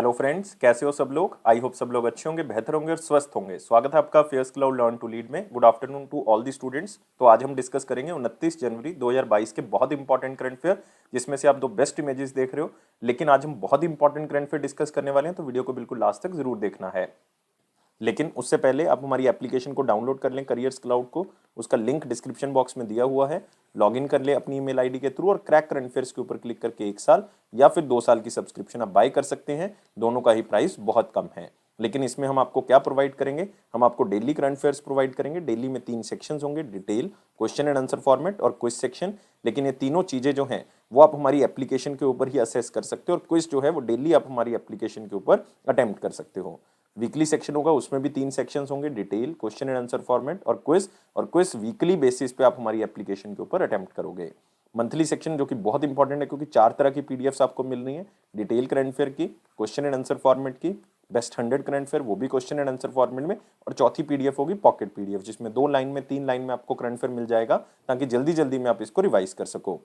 Hello friends, कैसे हो सब लोग। आई होप सब लोग अच्छे होंगे, बेहतर होंगे और स्वस्थ होंगे। स्वागत है आपका fair's cloud learn to lead में। Good afternoon to all the students. तो आज हम डिस्कस करेंगे 29 जनवरी 2022 के बहुत इंपॉर्टेंट करंट फेयर, जिसमें से आप दो बेस्ट इमेजेस देख रहे हो। लेकिन आज हम बहुत इंपॉर्टेंट करंट फेयर डिस्कस करने वाले हैं, तो वीडियो को बिल्कुल लास्ट तक जरूर देखना है। लेकिन उससे पहले आप हमारी एप्लीकेशन को डाउनलोड कर लें, करियर्स क्लाउड को। उसका लिंक डिस्क्रिप्शन बॉक्स में दिया हुआ है। लॉगिन कर ले अपनी ईमेल आईडी के थ्रू और क्रैक करंट अफेयर्स के ऊपर क्लिक करके 1 साल या फिर 2 साल की सब्सक्रिप्शन आप बाय कर सकते हैं। दोनों का ही प्राइस बहुत कम है। लेकिन इसमें हम आपको क्या प्रोवाइड करेंगे, हम आपको डेली करंट अफेयर्स प्रोवाइड करेंगे। डेली में 3 सेक्शंस होंगे, detail, question and answer format और क्विज सेक्शन। लेकिन ये तीनों चीजें जो हैं वो आप हमारी एप्लीकेशन के ऊपर ही असेस कर सकते हो, और क्विज जो है वो डेली आप हमारी एप्लीकेशन के ऊपर अटेम्प्ट कर सकते हो। वीकली सेक्शन होगा, उसमें भी 3 सेक्शंस होंगे, detail, question and answer format और क्विज वीकली बेसिस पे आप हमारी एप्लीकेशन के ऊपर अटेम्प्ट करोगे। मंथली सेक्शन जो कि बहुत इंपॉर्टेंट है, क्योंकि 4 तरह की पीडीएफ्स आपको मिल रही है। डिटेल करंट अफेयर की, क्वेश्चन एंड आंसर फॉर्मेट की, बेस्ट 100 करंट अफेयर वो भी क्वेश्चन एंड आंसर फॉर्मेट में, और चौथी पीडीएफ होगी पॉकेट पीडीएफ, जिसमें 2 लाइन में 3 लाइन में आपको करंट अफेयर मिल जाएगा, ताकि जल्दी जल्दी में आप इसको रिवाइज कर सको।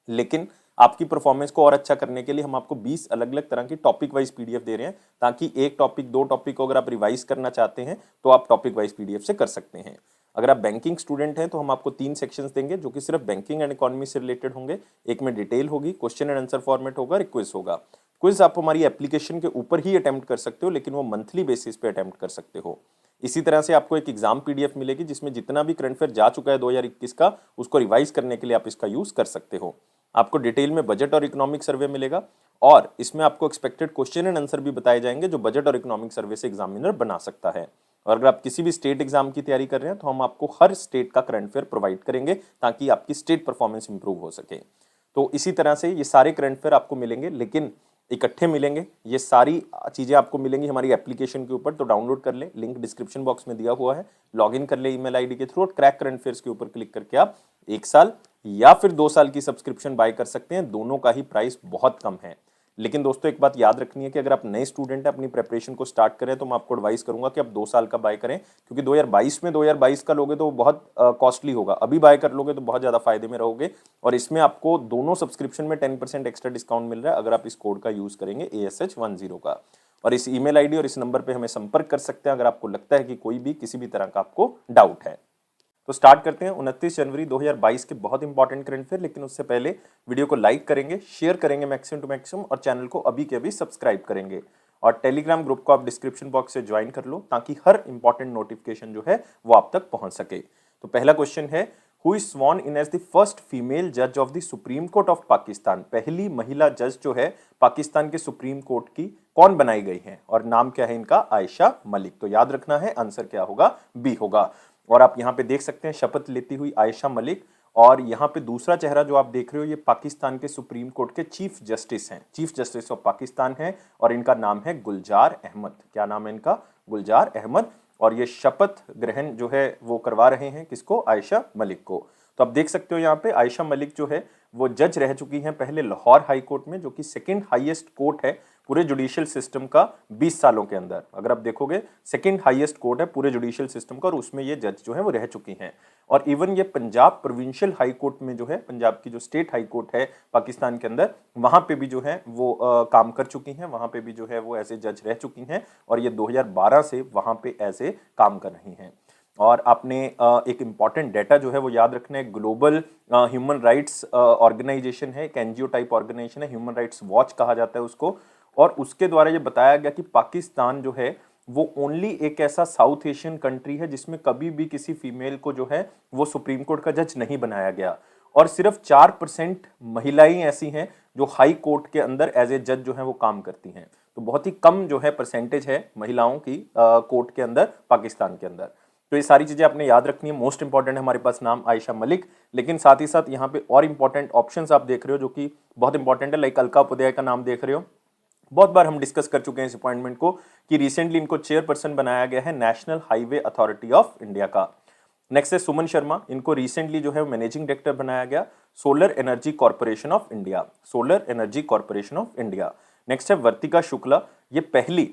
लेकिन आपकी परफॉर्मेंस को और अच्छा करने के लिए हम आपको 20 अलग अलग तरह की टॉपिक वाइज पीडीएफ दे रहे हैं, ताकि एक टॉपिक, 2 टॉपिक को अगर आप रिवाइज करना चाहते हैं तो आप टॉपिक वाइज पीडीएफ से कर सकते हैं। अगर आप बैंकिंग स्टूडेंट हैं तो हम आपको 3 सेक्शंस देंगे, जो कि सिर्फ बैंकिंग एंड इकोनॉमी से रिलेटेड होंगे। एक में डिटेल होगी, क्वेश्चन एंड आंसर फॉर्मेट होगा, क्विज होगा। क्विज आप हमारी एप्लीकेशन के ऊपर ही अटेम्प्ट कर सकते हो, लेकिन वो मंथली बेसिस पे अटेम्प्ट कर सकते हो। इसी तरह से आपको एक एग्जाम पीडीएफ मिलेगी, जिसमें जितना भी करंट अफेयर जा चुका है 2021 का, उसको रिवाइज करने के लिए आप इसका यूज कर सकते हो। आपको डिटेल में बजट और इकोनॉमिक सर्वे मिलेगा, और इसमें आपको एक्सपेक्टेड क्वेश्चन एंड आंसर भी बताए जाएंगे, जो बजट और इकोनॉमिक सर्वे से एग्जामिनर बना सकता है। और अगर आप किसी भी स्टेट एग्जाम की तैयारी कर रहे हैं तो हम आपको हर स्टेट का करंट अफेयर प्रोवाइड करेंगे, ताकि आपकी स्टेट परफॉर्मेंस इंप्रूव हो सके। तो इसी तरह से ये सारे करंट अफेयर आपको मिलेंगे, लेकिन इकट्ठे मिलेंगे। ये सारी चीजें आपको मिलेंगी हमारी एप्लीकेशन के ऊपर, तो डाउनलोड कर ले, लिंक डिस्क्रिप्शन बॉक्स में दिया हुआ है। लॉगिन कर ले ईमेल आईडी के थ्रू, और क्रैक करंट अफेयर्स के ऊपर क्लिक करके आप 1 साल या फिर 2 साल की सब्सक्रिप्शन बाय कर सकते हैं। दोनों का ही प्राइस बहुत कम है। लेकिन दोस्तों एक बात याद रखनी है कि अगर आप नए स्टूडेंट हैं, अपनी प्रिपरेशन को स्टार्ट करें, तो मैं आपको एडवाइस करूंगा कि आप 2 साल का बाय करें, क्योंकि 2022 का लोगे तो बहुत कॉस्टली होगा। अभी बाय कर लोगे तो बहुत ज्यादा फायदे में रहोगे। और इसमें आपको दोनों सब्सक्रिप्शन में 10% एक्स्ट्रा डिस्काउंट मिल रहा है, अगर आप इस कोड का यूज करेंगे ASH10 का। और इस ईमेल आईडी और इस नंबर पे हमें संपर्क कर सकते हैं, अगर आपको लगता है कि कोई भी किसी भी तरह का आपको डाउट है। तो स्टार्ट करते हैं 29 जनवरी 2022 के बहुत इंपॉर्टेंट करंट अफेयर। लेकिन उससे पहले वीडियो को लाइक करेंगे, शेयर करेंगे मैक्सिमम टू मैक्सिमम, और चैनल को अभी के अभी सब्सक्राइब करेंगे। और टेलीग्राम ग्रुप को आप डिस्क्रिप्शन बॉक्स से ज्वाइन कर लो, ताकि हर इंपॉर्टेंट नोटिफिकेशन जो है वो आप तक पहुंच सके। तो पहला क्वेश्चन है, who is sworn in as the first female जज of the Supreme Court of Pakistan. पहली महिला जज जो है पाकिस्तान के सुप्रीम कोर्ट की, कौन बनाई गई है, और नाम क्या है इनका, आयशा मलिक। तो याद रखना है, आंसर क्या होगा, बी होगा। और आप यहां पे देख सकते हैं शपथ लेती हुई आयशा मलिक। और यहां पे दूसरा चेहरा जो आप देख रहे हो, ये पाकिस्तान के सुप्रीम कोर्ट के चीफ जस्टिस हैं, चीफ जस्टिस ऑफ पाकिस्तान हैं, और इनका नाम है गुलजार अहमद। क्या नाम है इनका, गुलजार अहमद। और ये शपथ ग्रहण जो है वो करवा रहे हैं किसको, आयशा मलिक को। तो आप देख सकते हो यहाँ पे आयशा मलिक जो है वो जज रह चुकी हैं पहले लाहौर हाई कोर्ट में, जो कि सेकंड हाईएस्ट कोर्ट है पूरे जुडिशियल सिस्टम का 20 सालों के अंदर। अगर आप देखोगे सेकंड हाईएस्ट कोर्ट है पूरे जुडिशियल सिस्टम का, और उसमें ये जज जो है वो रह चुकी हैं। और इवन ये पंजाब प्रोविंशियल हाई कोर्ट में जो है, पंजाब की जो स्टेट हाई कोर्ट है पाकिस्तान के अंदर, वहां पे भी जो है वो काम कर चुकी हैं, वहां पे भी जो है वो ऐसे जज रह चुकी हैं। और ये 2012 से वहां पे ऐसे काम कर रही हैं। और आपने एक इंपॉर्टेंट डाटा जो है वो याद रखना है, ग्लोबल ह्यूमन राइट्स ऑर्गेनाइजेशन है, एक एनजीओ टाइप ऑर्गेनाइजेशन है, ह्यूमन राइट्स वॉच कहा जाता है उसको। और उसके द्वारा ये बताया गया कि पाकिस्तान जो है वो ओनली एक ऐसा साउथ एशियन कंट्री है जिसमें कभी भी किसी फीमेल को जो है वो सुप्रीम कोर्ट का जज नहीं बनाया गया। और सिर्फ 4% महिलाएं ऐसी हैं जो हाई कोर्ट के अंदर एज ए जज जो है वो काम करती हैं। तो बहुत ही कम जो है परसेंटेज है महिलाओं की कोर्ट के अंदर, पाकिस्तान के अंदर। तो ये सारी चीजें आपने याद रखनी है। मोस्ट इंपॉर्टेंट है हमारे पास नाम आयशा मलिक, लेकिन साथ ही साथ यहाँ पे और इंपॉर्टेंट ऑप्शंस आप देख रहे हो जो कि बहुत इंपॉर्टेंट है। लाइक अलका उपाध्याय का नाम देख रहे हो, बहुत बार हम डिस्कस कर चुके हैं इस अपॉइंटमेंट को, कि रिसेंटली इनको चेयरपर्सन बनाया गया है national highway authority of India का। नेक्स्ट है सुमन शर्मा, इनको रिसेंटली जो है मैनेजिंग डायरेक्टर बनाया गया solar energy corporation of India, solar energy corporation of India. Next है वर्तिका शुक्ला, ये पहली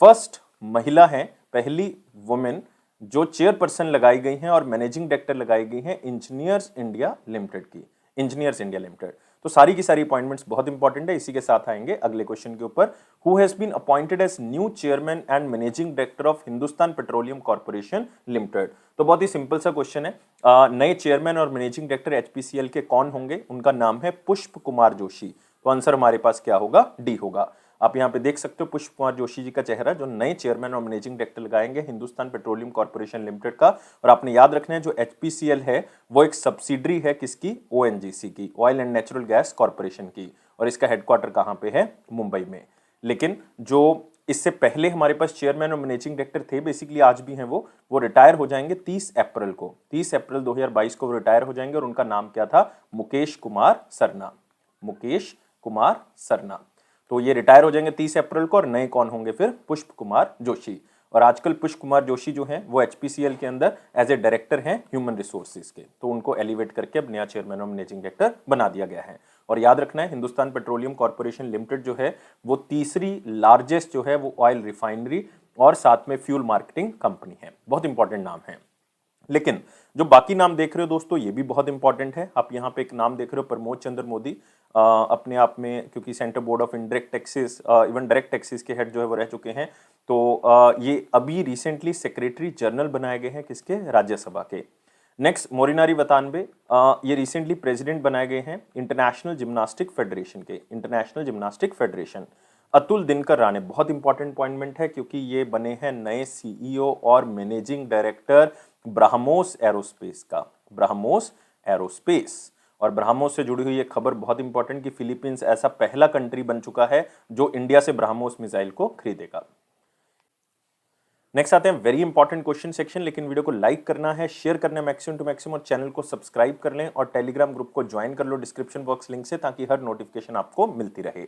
फर्स्ट महिला है, पहली वुमेन जो चेयरपर्सन लगाई गई हैं और मैनेजिंग डायरेक्टर लगाई गई हैं इंजीनियर्स इंडिया लिमिटेड की, इंजीनियर्स इंडिया लिमिटेड। तो सारी की सारी अपॉइंटमेंट्स बहुत इंपॉर्टेंट है। इसी के साथ आएंगे अगले क्वेश्चन के ऊपर, who has been appointed as new chairman and managing director of Hindustan petroleum corporation limited. तो बहुत ही सिंपल सा क्वेश्चन है, नए चेयरमैन और मैनेजिंग डायरेक्टर एचपीसीएल के कौन होंगे, उनका नाम है पुष्प कुमार जोशी। तो आंसर हमारे पास क्या होगा, डी होगा। आप यहां पे देख सकते हो पुष्प कुमार जोशी जी का चेहरा, जो नए चेयरमैन और मैनेजिंग डायरेक्टर लगाएंगे हिंदुस्तान पेट्रोलियम कॉर्पोरेशन लिमिटेड का। और आपने याद रखना है जो एचपीसीएल है वो एक सब्सिडरी है किसकी, ओएनजीसी की, oil and natural gas corporation की, और इसका हेडक्वार्टर कहां पे है, मुंबई में। लेकिन जो इससे पहले हमारे पास चेयरमैन और मैनेजिंग डायरेक्टर थे, बेसिकली आज भी हैं वो रिटायर हो जाएंगे 30 अप्रैल को, 30 अप्रैल 2022 को वो रिटायर हो जाएंगे, और उनका नाम क्या था, मुकेश कुमार सरना, मुकेश कुमार सरना। तो ये रिटायर हो जाएंगे 30 अप्रैल को, और नए कौन होंगे फिर, पुष्प कुमार जोशी। और आजकल पुष्प कुमार जोशी जो हैं वो एचपीसीएल के अंदर एज ए डायरेक्टर हैं ह्यूमन रिसोर्सेज के, तो उनको एलिवेट करके अब नया चेयरमैन और मैनेजिंग डायरेक्टर बना दिया गया है। और याद रखना है हिंदुस्तान पेट्रोलियम कॉर्पोरेशन लिमिटेड जो है वो तीसरी लार्जेस्ट जो है वो ऑयल रिफाइनरी और साथ में फ्यूल मार्केटिंग कंपनी है। बहुत इंपॉर्टेंट नाम है। लेकिन जो बाकी नाम देख रहे हो दोस्तों ये भी बहुत इंपॉर्टेंट है। आप यहाँ पे एक नाम देख रहे हो, प्रमोद चंद्र मोदी, अपने आप में क्योंकि central board of indirect taxes, even direct taxes के हेड जो है वो रह चुके हैं। तो ये अभी रिसेंटली सेक्रेटरी जनरल बनाए गए हैं किसके, राज्यसभा के। नेक्स्ट मोरिनारी वतानबे, ये रिसेंटली प्रेसिडेंट बनाए गए हैं इंटरनेशनल जिम्नास्टिक फेडरेशन के, international gymnastic federation. Atul Dinkar Rane, बहुत इंपॉर्टेंट अपॉइंटमेंट है क्योंकि ये बने हैं नए सीईओ और मैनेजिंग डायरेक्टर ब्रह्मोस एरोस्पेस का, ब्रह्मोस एरोस्पेस। और ब्रह्मोस से जुड़ी हुई एक खबर बहुत इंपॉर्टेंट कि फिलीपींस ऐसा पहला कंट्री बन चुका है जो इंडिया से ब्रह्मोस मिसाइल को खरीदेगा। नेक्स्ट आते हैं वेरी इंपॉर्टेंट क्वेश्चन सेक्शन, लेकिन वीडियो को लाइक करना है, शेयर करना है मैक्सिमम टू मैक्सिमम, और चैनल को सब्सक्राइब कर लें और टेलीग्राम ग्रुप को ज्वाइन कर लो डिस्क्रिप्शन बॉक्स लिंक से, ताकि हर नोटिफिकेशन आपको मिलती रहे।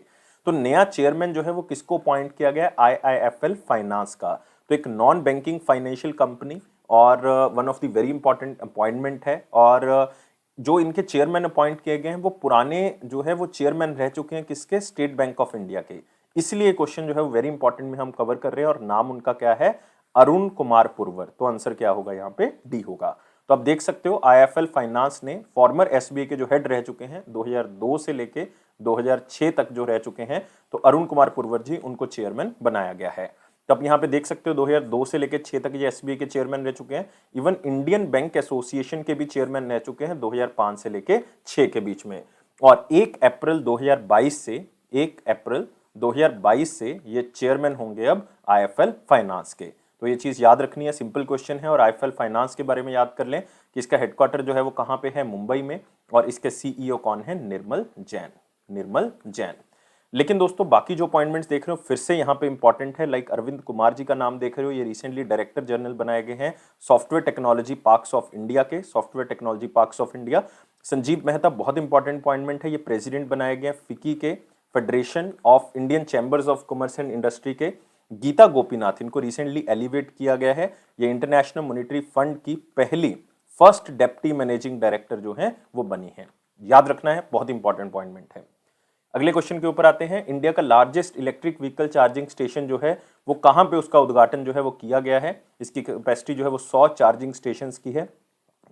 तो नया चेयरमैन जो है वो किसको अपॉइंट किया गया, आईआईएफएल फाइनेंस का। तो एक नॉन बैंकिंग फाइनेंशियल कंपनी और one of the very important appointment है। और जो इनके चेयरमैन अपॉइंट किए गए हैं वो पुराने जो है वो चेयरमैन रह चुके हैं किसके, स्टेट बैंक ऑफ इंडिया के। इसलिए क्वेश्चन जो है वो वेरी इंपॉर्टेंट में हम कवर कर रहे हैं, और नाम उनका क्या है, अरुण कुमार पुरवर। तो आंसर क्या होगा यहाँ पे, डी होगा। तो आप देख सकते हो आईआईएफएल फाइनेंस ने फॉर्मर एसबीआई के जो हेड रह चुके हैं 2002 से लेके 2006 तक जो रह चुके हैं, तो अरुण कुमार पुरवर जी उनको चेयरमैन बनाया गया है। तो आप यहाँ पे देख सकते हो 2002 से लेके 6 तक ये एसबीआई के चेयरमैन रह चुके हैं। इवन इंडियन बैंक एसोसिएशन के भी चेयरमैन रह चुके हैं 2005 से लेके 6 के बीच में। और 1 अप्रैल 2022 से 1 अप्रैल 2022 से ये चेयरमैन होंगे अब आईआईएफएल फाइनेंस के। तो ये चीज याद रखनी है, सिंपल क्वेश्चन है। और आईआईएफएल फाइनेंस के बारे में याद कर लें कि इसका हेडक्वार्टर जो है वो कहाँ पे है, मुंबई में, और इसके सीईओ कौन है, निर्मल जैन, निर्मल जैन। लेकिन दोस्तों बाकी जो अपॉइंटमेंट्स देख रहे हो फिर से यहाँ पे इंपॉर्टेंट है, लाइक अरविंद कुमार जी का नाम देख रहे हो, ये रिसेंटली डायरेक्टर जनरल बनाए गए हैं Software Technology Parks of India के, Software Technology Parks of India. Sanjeev Mehta, बहुत इंपॉर्टेंट अपॉइंटमेंट है, ये प्रेसिडेंट बनाए गए हैं फिकी के, federation of Indian chambers of commerce and industry के। गीता गोपीनाथ, इनको रिसेंटली एलिवेट किया गया है, ये इंटरनेशनल मॉनेटरी फंड की पहली फर्स्ट डेप्टी मैनेजिंग डायरेक्टर जो है वो बनी है। याद रखना है, बहुत इंपॉर्टेंट अपॉइंटमेंट है। अगले क्वेश्चन के ऊपर आते हैं। इंडिया का largest electric vehicle charging station जो है वो कहां पे उसका उद्घाटन जो है वो किया गया है। इसकी कैपेसिटी जो है वो 100 चार्जिंग स्टेशन की है,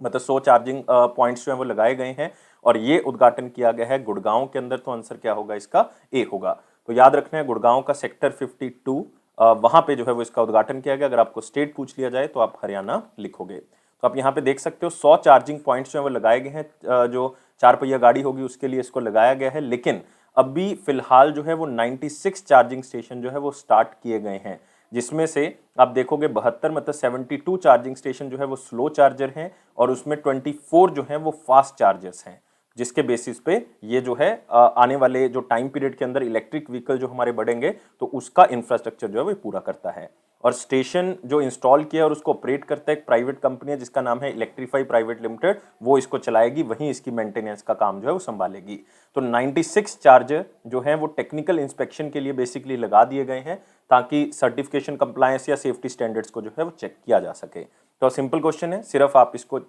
मतलब 100 चार्जिंग पॉइंट्स जो है वो लगाए गए हैं, और ये उद्घाटन किया गया है गुड़गांव के अंदर। तो आंसर क्या होगा इसका, ए होगा। तो याद रखना है गुड़गांव का सेक्टर 52 वहां पे जो है वो इसका उद्घाटन किया गया। अगर आपको स्टेट पूछ लिया जाए तो आप हरियाणा लिखोगे। तो आप यहाँ पे देख सकते हो 100 चार्जिंग पॉइंट्स जो है वो लगाए गए हैं, जो 4 पहिया गाड़ी होगी उसके लिए इसको लगाया गया है। लेकिन अभी फिलहाल जो है वो 96 चार्जिंग स्टेशन जो है वो स्टार्ट किए गए हैं, जिसमें से आप देखोगे 72 मतलब 72 चार्जिंग स्टेशन जो है वो स्लो चार्जर हैं, और उसमें 24 जो है वो फास्ट चार्जर्स हैं, जिसके बेसिस पे ये जो है आने वाले जो टाइम पीरियड के अंदर इलेक्ट्रिक व्हीकल जो हमारे बढ़ेंगे तो उसका इंफ्रास्ट्रक्चर जो है वो पूरा करता है। और स्टेशन जो इंस्टॉल किया और उसको ऑपरेट करता है एक प्राइवेट कंपनी है जिसका नाम है इलेक्ट्रीफाई प्राइवेट लिमिटेड, वो इसको चलाएगी, वहीं इसकी मेंटेनेंस का काम जो है वो संभालेगी। तो 96 चार्जर जो है वो टेक्निकल इंस्पेक्शन के लिए बेसिकली लगा दिए गए हैं, ताकि सर्टिफिकेशन कंप्लायंस या सेफ्टी स्टैंडर्ड्स को जो है वो चेक किया जा सके। तो सिंपल क्वेश्चन है, सिर्फ आप इसको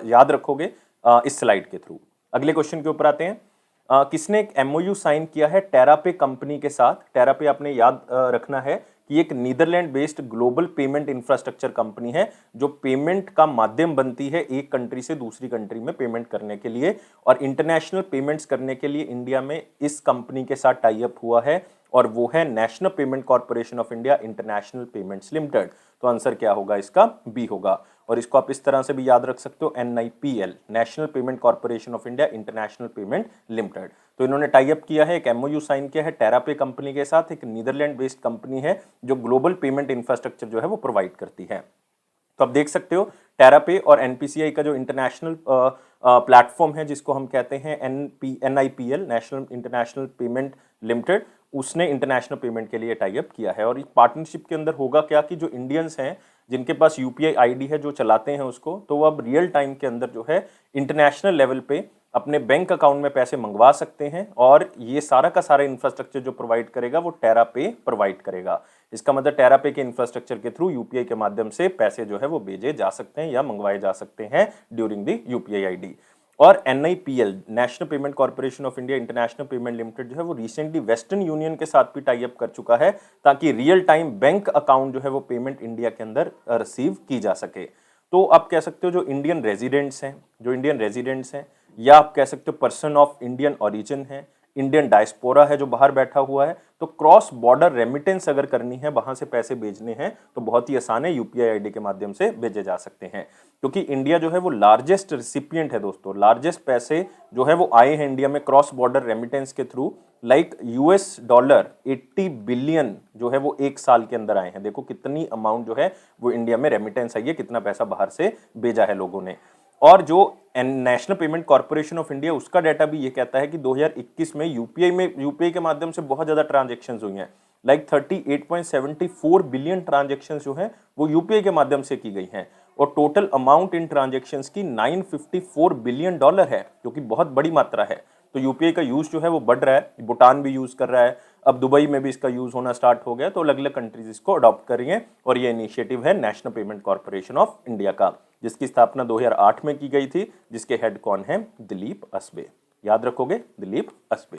याद रखोगे इस स्लाइड के थ्रू। अगले क्वेश्चन के ऊपर आते हैं। किसने एक एमओयू साइन किया है टेरापे कंपनी के साथ। टेरापे आपने याद रखना है कि एक Netherland based global payment infrastructure company है जो पेमेंट का माध्यम बनती है एक कंट्री से दूसरी कंट्री में पेमेंट करने के लिए, और इंटरनेशनल पेमेंट्स करने के लिए इंडिया में इस कंपनी के साथ टाई अप हुआ है, और वो है national payment corporation of India international payments limited. तो आंसर क्या होगा इसका? बी होगा। और इसको आप इस तरह से भी याद रख सकते हो, NIPL, national payment corporation of India international payment limited. तो इन्होंने टाई अप किया है, एक एमओयू साइन किया है टेरापे कंपनी के साथ, एक नीदरलैंड बेस्ड कंपनी है जो ग्लोबल पेमेंट इंफ्रास्ट्रक्चर जो है वो प्रोवाइड करती है। तो आप देख सकते हो टेरापे और एनपीसीआई का जो इंटरनेशनल प्लेटफॉर्म है जिसको हम कहते हैं NIPL, national international payment limited, उसने इंटरनेशनल पेमेंट के लिए टाई अप किया है। और इस पार्टनरशिप के अंदर होगा क्या कि जो इंडियंस हैं जिनके पास यूपीआई आईडी है, जो चलाते हैं उसको, तो वो अब रियल टाइम के अंदर जो है इंटरनेशनल लेवल पे अपने बैंक अकाउंट में पैसे मंगवा सकते हैं, और ये सारा का सारा इंफ्रास्ट्रक्चर जो प्रोवाइड करेगा वो टेरापे प्रोवाइड करेगा। इसका मतलब टेरापे के इंफ्रास्ट्रक्चर के थ्रू यूपीआई के माध्यम से पैसे जो है वो भेजे जा सकते हैं या मंगवाए जा सकते हैं ड्यूरिंग द यूपीआई आईडी। और NIPL, national payment corporation of India international payment limited जो है वो रिसेंटली वेस्टर्न यूनियन के साथ भी टाई अप कर चुका है ताकि रियल टाइम बैंक अकाउंट जो है वो पेमेंट इंडिया के अंदर रिसीव की जा सके। तो आप कह सकते हो जो इंडियन रेजिडेंट्स हैं, या आप कह सकते हो पर्सन ऑफ इंडियन ओरिजिन है, इंडियन डायस्पोरा है जो बाहर बैठा हुआ है, तो क्रॉस बॉर्डर रेमिटेंस अगर करनी है, वहां से पैसे भेजने हैं, तो बहुत ही आसान है, यूपीआई आईडी के माध्यम से भेजे जा सकते हैं। क्योंकि इंडिया जो है वो लार्जेस्ट रिसिपिएंट है दोस्तों, लार्जेस्ट पैसे जो है वो आए हैं इंडिया में क्रॉस बॉर्डर रेमिटेंस के थ्रू, लाइक $80 बिलियन जो है वो एक साल के अंदर आए हैं। देखो कितनी अमाउंट जो है वो इंडिया में रेमिटेंस आई है, कितना पैसा बाहर से भेजा है लोगों ने। और जो national payment corporation of India, उसका डाटा भी ये कहता है कि 2021 में यूपीआई के माध्यम से बहुत ज्यादा ट्रांजैक्शंस हुई हैं, लाइक 38.74 बिलियन ट्रांजैक्शंस जो हैं वो यूपीआई के माध्यम से की गई हैं, और टोटल अमाउंट इन ट्रांजैक्शंस की $954 बिलियन है, जो कि बहुत बड़ी मात्रा है। तो यूपीआई का यूज जो है वो बढ़ रहा है, भूटान भी यूज कर रहा है, अब दुबई में भी इसका यूज होना स्टार्ट हो गया, तो अलग अलग कंट्रीज इसको अडॉप्ट कर रही हैं, और ये इनिशिएटिव है national payment corporation of India का, जिसकी स्थापना 2008 में की गई थी, जिसके हेड कौन है? दिलीप असबे। याद रखोगे, दिलीप असबे।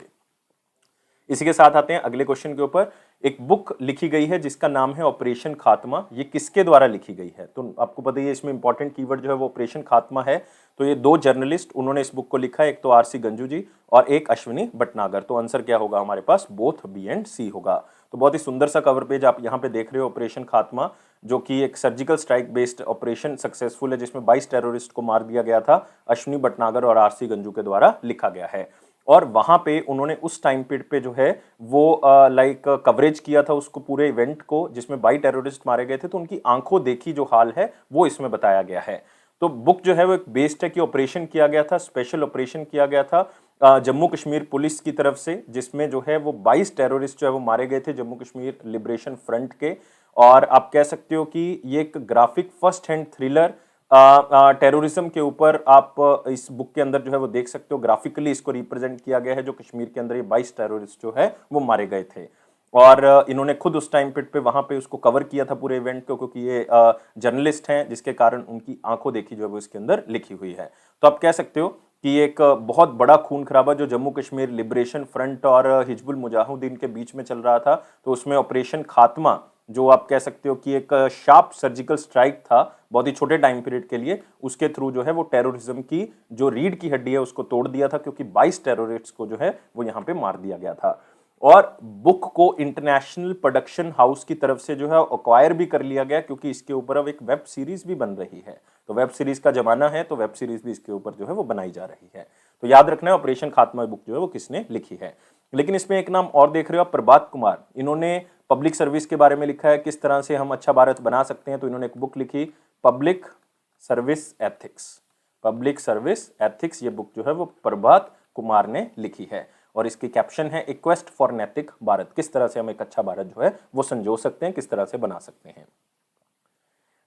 इसी के साथ आते हैं अगले क्वेश्चन के ऊपर। एक बुक लिखी गई है जिसका नाम है ऑपरेशन खात्मा, ये किसके द्वारा लिखी गई है? तो आपको पता ही है इसमें इंपॉर्टेंट कीवर्ड जो है वो ऑपरेशन खात्मा है। तो ये दो जर्नलिस्ट उन्होंने इस बुक को लिखा है, एक तो RC गंजू जी और एक अश्विनी भटनागर। तो आंसर क्या होगा हमारे पास? बोथ B एंड C होगा। तो बहुत ही सुंदर सा कवर पेज आप यहाँ पे देख रहे हो, ऑपरेशन खात्मा, जो कि एक surgical strike based operation successful है, जिसमें 22 टेररिस्ट को मार दिया गया था, अश्विनी भटनागर और RC गंजू के द्वारा लिखा गया है। और वहां पे उन्होंने उस टाइम पीरियड पे जो है वो लाइक कवरेज किया था उसको, पूरे इवेंट को, जिसमें 22 टेररिस्ट मारे गए थे, तो उनकी आंखों देखी जो हाल है वो इसमें बताया गया है। तो बुक जो है वो एक बेस्ड है कि ऑपरेशन किया गया था, स्पेशल ऑपरेशन किया गया था जम्मू कश्मीर पुलिस की तरफ से, जिसमें जो है वो 22 टेररिस्ट जो है वो मारे गए थे जम्मू कश्मीर लिबरेशन फ्रंट के। और आप कह सकते हो कि ये एक graphic first hand thriller terrorism के ऊपर आप इस बुक के अंदर जो है वो देख सकते हो, ग्राफिकली इसको रिप्रेजेंट किया गया है, जो कश्मीर के अंदर ये 22 टेररिस्ट जो है वो मारे गए थे। और इन्होंने खुद उस टाइम पे वहां पे उसको कवर किया था पूरे इवेंट को, क्योंकि ये जर्नलिस्ट हैं, जिसके कारण उनकी आंखों देखी जो है वो इसके अंदर लिखी हुई है। तो आप कह सकते हो कि एक बहुत बड़ा खून खराबा जो जम्मू कश्मीर लिबरेशन फ्रंट और हिजबुल मुजाहिदीन के बीच में चल रहा था, तो उसमें ऑपरेशन खात्मा, जो आप कह सकते हो कि एक शार्प सर्जिकल स्ट्राइक था बहुत ही छोटे टाइम पीरियड के लिए, उसके थ्रू जो है वो टेररिज्म की जो रीढ़ की हड्डी है उसको तोड़ दिया था, क्योंकि 22 टेररिस्ट्स को जो है वो यहाँ पे मार दिया गया था। और बुक को इंटरनेशनल प्रोडक्शन हाउस की तरफ से जो है एक्वायर भी कर लिया गया, क्योंकि इसके ऊपर अब एक वेब सीरीज भी बन रही है। तो वेब सीरीज का जमाना है, तो वेब सीरीज भी इसके ऊपर जो है वो बनाई जा रही है। तो याद रखना है ऑपरेशन खात्मा बुक जो है वो किसने लिखी है। लेकिन इसमें एक नाम और देख रहे हो आप, प्रभात कुमार, इन्होंने पब्लिक सर्विस के बारे में लिखा है, किस तरह से हम अच्छा भारत बना सकते हैं। तो इन्होंने एक बुक लिखी, पब्लिक सर्विस एथिक्स, ये बुक जो है वो प्रभात कुमार ने लिखी है, और इसकी कैप्शन है, ए क्वेस्ट फॉर नैतिक भारत, किस तरह से हम एक अच्छा भारत जो है वो संजो सकते हैं, किस तरह से बना सकते हैं।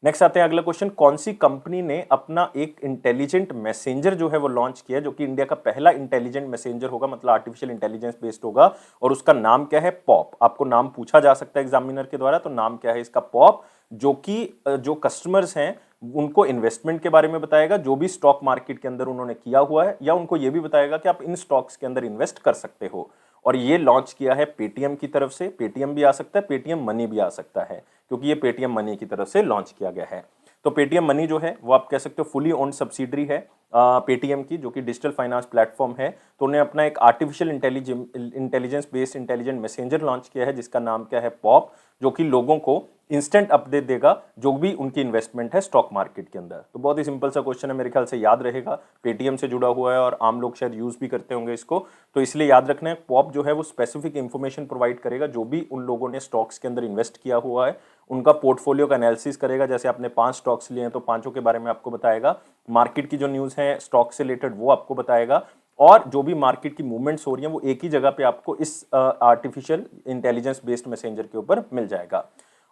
नेक्स्ट आते हैं अगला क्वेश्चन, कौन सी कंपनी ने अपना एक इंटेलिजेंट मैसेंजर जो है वो लॉन्च किया, जो कि इंडिया का पहला इंटेलिजेंट मैसेंजर होगा, मतलब आर्टिफिशियल इंटेलिजेंस बेस्ड होगा, और उसका नाम क्या है? पॉप। आपको नाम पूछा जा सकता है एग्जामिनर के द्वारा, तो नाम क्या है इसका? पॉप। जो कि जो कस्टमर्स हैं उनको इन्वेस्टमेंट के बारे में बताएगा, जो भी स्टॉक मार्केट के अंदर उन्होंने किया हुआ है, या उनको ये भी बताएगा कि आप इन स्टॉक्स के अंदर इन्वेस्ट कर सकते हो। और ये लॉन्च किया है पेटीएम की तरफ से। पेटीएम भी आ सकता है, पेटीएम मनी भी आ सकता है, क्योंकि ये पेटीएम मनी की तरफ से लॉन्च किया गया है। तो पेटीएम मनी जो है वो आप कह सकते हो फुली ओन्ड सब्सिडरी है पेटीएम की, जो कि डिजिटल फाइनेंस प्लेटफॉर्म है। तो उन्हें अपना एक artificial intelligence based intelligent messenger launch किया है, जिसका नाम क्या है? पॉप, जो कि लोगों को इंस्टेंट अपडेट देगा जो भी उनकी इन्वेस्टमेंट है स्टॉक मार्केट के अंदर। तो बहुत ही सिंपल सा क्वेश्चन है, मेरे ख्याल से याद रहेगा, पेटीएम से जुड़ा हुआ है और आम लोग शायद यूज भी करते होंगे इसको, तो इसलिए याद रखना है। पॉप जो है वो स्पेसिफिक इंफॉर्मेशन प्रोवाइड करेगा, जो भी उन लोगों ने स्टॉक्स के अंदर इन्वेस्ट किया हुआ है उनका पोर्टफोलियो का एनालिसिस करेगा। जैसे आपने 5 स्टॉक्स लिए हैं तो पांचों के बारे में आपको बताएगा, मार्केट की जो न्यूज है स्टॉक से रिलेटेड वो आपको बताएगा, और जो भी मार्केट की मूवमेंट्स हो रही हैं वो एक ही जगह पे आपको इस आर्टिफिशियल इंटेलिजेंस बेस्ड मैसेंजर के ऊपर मिल जाएगा।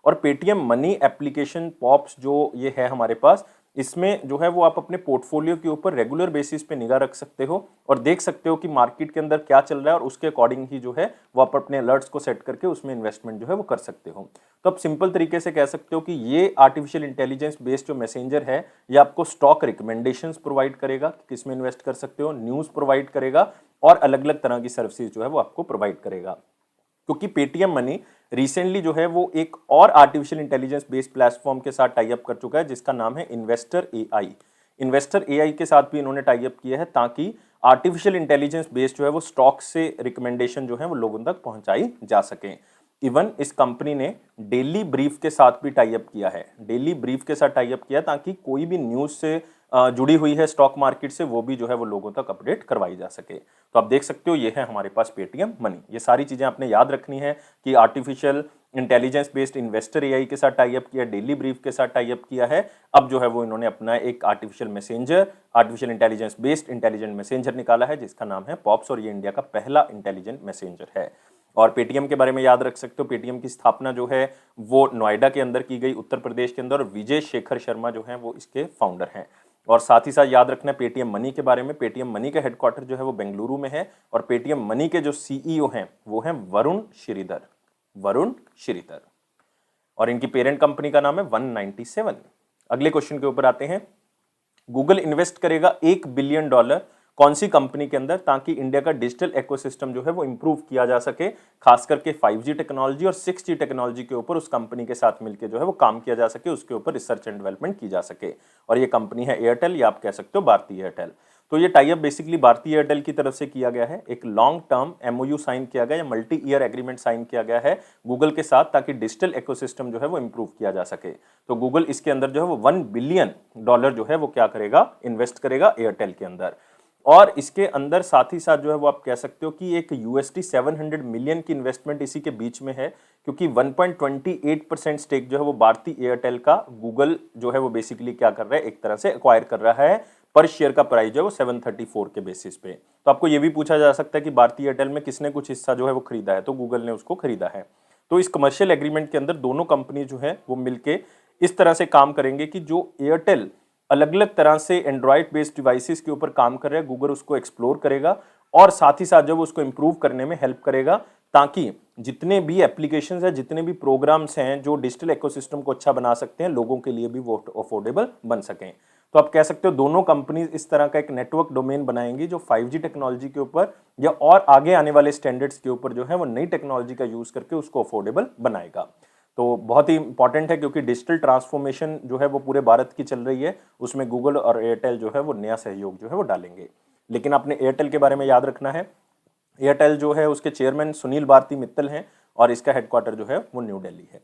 और पेटीएम मनी एप्लीकेशन पॉप्स जो ये है हमारे पास, इसमें जो है वो आप अपने पोर्टफोलियो के ऊपर रेगुलर बेसिस पे निगाह रख सकते हो और देख सकते हो कि मार्केट के अंदर क्या चल रहा है, और उसके अकॉर्डिंग ही जो है वो आप अपने अलर्ट्स को सेट करके उसमें इन्वेस्टमेंट जो है वो कर सकते हो। तो आप सिंपल तरीके से कह सकते हो कि ये आर्टिफिशियल इंटेलिजेंस बेस्ड जो मैसेंजर है ये आपको स्टॉक रिकमेंडेशंस प्रोवाइड करेगा कि किसमें इन्वेस्ट कर सकते हो, न्यूज़ प्रोवाइड करेगा, और अलग अलग तरह की सर्विसेज जो है वो आपको प्रोवाइड करेगा। क्योंकि पेटीएम मनी रिसेंटली जो है वो एक और आर्टिफिशियल इंटेलिजेंस बेस्ड प्लेटफॉर्म के साथ टाई अप कर चुका है, जिसका नाम है इन्वेस्टर एआई। इन्वेस्टर एआई के साथ भी इन्होंने टाई अप किया है, ताकि आर्टिफिशियल इंटेलिजेंस बेस्ड जो है वो स्टॉक से रिकमेंडेशन जो है वो लोगों तक पहुंचाई जा सके। इवन इस कंपनी ने डेली ब्रीफ के साथ भी टाई अप किया है, डेली ब्रीफ के साथ टाई अप किया, ताकि कोई भी न्यूज से जुड़ी हुई है स्टॉक मार्केट से वो भी जो है वो लोगों तक अपडेट करवाई जा सके। तो आप देख सकते हो ये है हमारे पास पेटीएम मनी। ये सारी चीजें आपने याद रखनी है कि artificial intelligence based investor AI के साथ टाई अप किया, डेली ब्रीफ के साथ टाई अप किया है। अब जो है वो इन्होंने अपना एक artificial messenger, artificial intelligence based intelligent messenger निकाला है, जिसका नाम है पॉप्स, और ये इंडिया का पहला इंटेलिजेंट मैसेंजर है। और पेटीएम के बारे में याद रख सकते हो, पेटीएम की स्थापना जो है वो नोएडा के अंदर की गई, उत्तर प्रदेश के अंदर, और विजय शेखर शर्मा जो है वो इसके फाउंडर हैं। और साथ ही साथ याद रखना है पेटीएम मनी के बारे में, पेटीएम मनी का हेडक्वार्टर जो है वो बेंगलुरु में है, और पेटीएम मनी के जो सीईओ हैं वो हैं वरुण श्रीधर, वरुण श्रीधर, और इनकी पेरेंट कंपनी का नाम है 197। अगले क्वेश्चन के ऊपर आते हैं, गूगल इन्वेस्ट करेगा $1 बिलियन कौन सी कंपनी के अंदर, ताकि इंडिया का डिजिटल इकोसिस्टम जो है वो इंप्रूव किया जा सके, खास करके 5G टेक्नोलॉजी और 6G टेक्नोलॉजी के ऊपर उस कंपनी के साथ मिलकर जो है वो काम किया जा सके, उसके ऊपर रिसर्च एंड डेवलपमेंट की जा सके। और ये कंपनी है एयरटेल, या आप कह सकते हो भारतीय एयरटेल। तो ये टाई अप बेसिकली भारतीय एयरटेल की तरफ से किया गया है, एक लॉन्ग टर्म एमओयू साइन किया गया, या मल्टी ईयर एग्रीमेंट साइन किया गया है गूगल के साथ, ताकि डिजिटल इकोसिस्टम जो है वो इंप्रूव किया जा सके। तो गूगल इसके अंदर जो है वो $1 बिलियन जो है वो क्या करेगा, इन्वेस्ट करेगा एयरटेल के अंदर। और इसके अंदर साथ ही साथ जो है वो आप कह सकते हो कि एक $700 मिलियन की इन्वेस्टमेंट इसी के बीच में है, क्योंकि 1.28% स्टेक जो है वो भारतीय एयरटेल का गूगल जो है वो बेसिकली क्या कर रहा है, एक तरह से एक्वायर कर रहा है। पर शेयर का प्राइस जो है वो 734 के बेसिस पे। तो आपको ये भी पूछा जा सकता है कि भारतीय एयरटेल में किसने कुछ हिस्सा जो है वो खरीदा है, तो गूगल ने उसको खरीदा है। तो इस कमर्शियल एग्रीमेंट के अंदर दोनों कंपनी जो है वो मिलके इस तरह से काम करेंगे कि जो एयरटेल अलग अलग तरह से एंड्रॉइड बेस्ड डिवाइसेस के ऊपर काम कर रहे हैं, गूगल उसको एक्सप्लोर करेगा, और साथ ही साथ जब उसको इंप्रूव करने में हेल्प करेगा, ताकि जितने भी एप्लीकेशंस हैं, जितने भी प्रोग्राम्स हैं जो डिजिटल इकोसिस्टम को अच्छा बना सकते हैं, लोगों के लिए भी वो अफोर्डेबल बन सकें। तो आप कह सकते हो दोनों कंपनीज इस तरह का एक नेटवर्क डोमेन बनाएंगी, जो 5G टेक्नोलॉजी के ऊपर या और आगे आने वाले स्टैंडर्ड्स के ऊपर जो है वो नई टेक्नोलॉजी का यूज करके उसको अफोर्डेबल बनाएगा। तो बहुत ही इंपॉर्टेंट है, क्योंकि डिजिटल ट्रांसफॉर्मेशन जो है वो पूरे भारत की चल रही है, उसमें गूगल और एयरटेल जो है वो नया सहयोग जो है वो डालेंगे। लेकिन आपने एयरटेल के बारे में याद रखना है, एयरटेल जो है उसके चेयरमैन सुनील भारती मित्तल हैं, और इसका हेडक्वार्टर जो है वो न्यू दिल्ली है।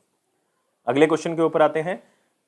अगले क्वेश्चन के ऊपर आते हैं,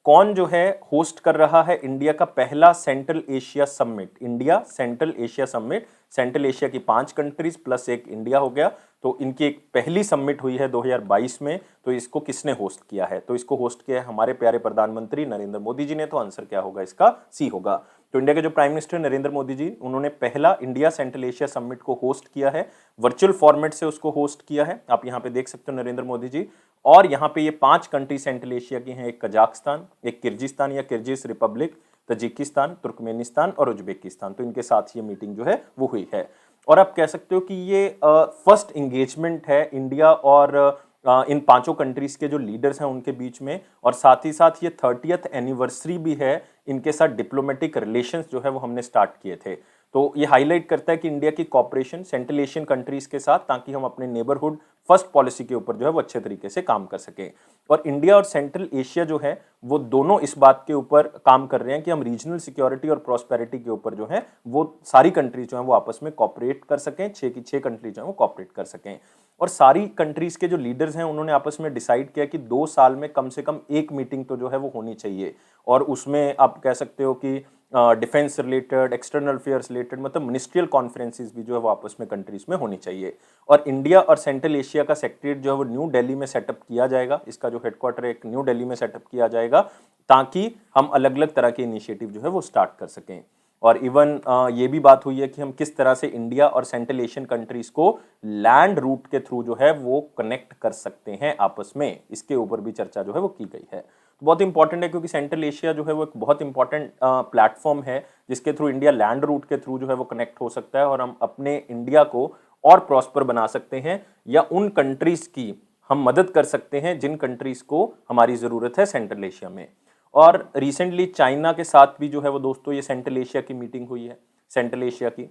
कौन जो है होस्ट कर रहा है इंडिया का पहला central Asia summit? India central Asia summit, central Asia की 5 कंट्रीज प्लस एक इंडिया हो गया, तो इनकी एक पहली समिट हुई है 2022 में। तो इसको किसने होस्ट किया है? तो इसको होस्ट किया है हमारे प्यारे प्रधानमंत्री नरेंद्र मोदी जी ने। तो आंसर क्या होगा इसका? सी होगा। तो इंडिया के जो प्राइम मिनिस्टर नरेंद्र मोदी जी, उन्होंने पहला इंडिया सेंट्रल एशिया समिट को होस्ट किया है, वर्चुअल फॉर्मेट से उसको होस्ट किया है। आप यहाँ पे देख सकते हो नरेंद्र मोदी जी। और यहाँ पे ये 5 कंट्री सेंट्रल एशिया की हैं, एक कजाकिस्तान, एक किर्गिस्तान या किर्गिज रिपब्लिक, तजिकिस्तान, तुर्कमेनिस्तान और उज्बेकिस्तान। तो इनके साथ ये मीटिंग जो है वो हुई है। और आप कह सकते हो कि ये फर्स्ट इंगेजमेंट है इंडिया और इन 5 कंट्रीज के जो लीडर्स हैं उनके बीच में, और साथ ही साथ ये 30th एनिवर्सरी भी है इनके साथ डिप्लोमेटिक रिलेशंस जो है वो हमने स्टार्ट किए थे। तो ये हाईलाइट करता है कि इंडिया की कॉपरेशन सेंट्रल एशियन कंट्रीज के साथ, ताकि हम अपने नेबरहुड फर्स्ट पॉलिसी के ऊपर जो है वो अच्छे तरीके से काम कर सकें। और इंडिया और सेंट्रल एशिया जो है वो दोनों इस बात के ऊपर काम कर रहे हैं कि हम रीजनल सिक्योरिटी और प्रॉस्पेरिटी के ऊपर जो है वो सारी कंट्रीज जो है वो आपस में कॉपरेट कर सकें, 6 की 6 कंट्रीज जो है वो कॉपरेट कर सकें। और सारी कंट्रीज के जो लीडर्स हैं उन्होंने आपस में डिसाइड किया कि 2 साल में कम से कम एक मीटिंग तो जो है वो होनी चाहिए, और उसमें आप कह सकते हो कि defence related, external affairs related, मतलब मिनिस्ट्रियल कॉन्फ्रेंसेस भी जो है वो आपस में कंट्रीज में होनी चाहिए। और इंडिया और सेंट्रल एशिया का सेक्रेटरीट जो है वो न्यू दिल्ली में सेटअप किया जाएगा, इसका जो हेडक्वार्टर एक न्यू दिल्ली में सेटअप किया जाएगा, ताकि हम अलग अलग तरह के इनिशिएटिव जो है वो स्टार्ट कर सकें। और इवन ये भी बात हुई है कि हम किस तरह से इंडिया और सेंट्रल एशियन कंट्रीज को लैंड रूट के थ्रू जो है वो कनेक्ट कर सकते हैं आपस में, इसके ऊपर भी चर्चा जो है वो की गई है। तो बहुत इंपॉर्टेंट है, क्योंकि सेंट्रल एशिया जो है वो एक बहुत इंपॉर्टेंट प्लेटफॉर्म है जिसके थ्रू इंडिया लैंड रूट के थ्रू जो है वो कनेक्ट हो सकता है, और हम अपने इंडिया को और प्रॉस्पर बना सकते हैं, या उन कंट्रीज की हम मदद कर सकते हैं जिन कंट्रीज को हमारी जरूरत है सेंट्रल एशिया में। और रिसेंटली चाइना के साथ भी जो है वो दोस्तों ये सेंट्रल एशिया की मीटिंग हुई है, सेंट्रल एशिया की।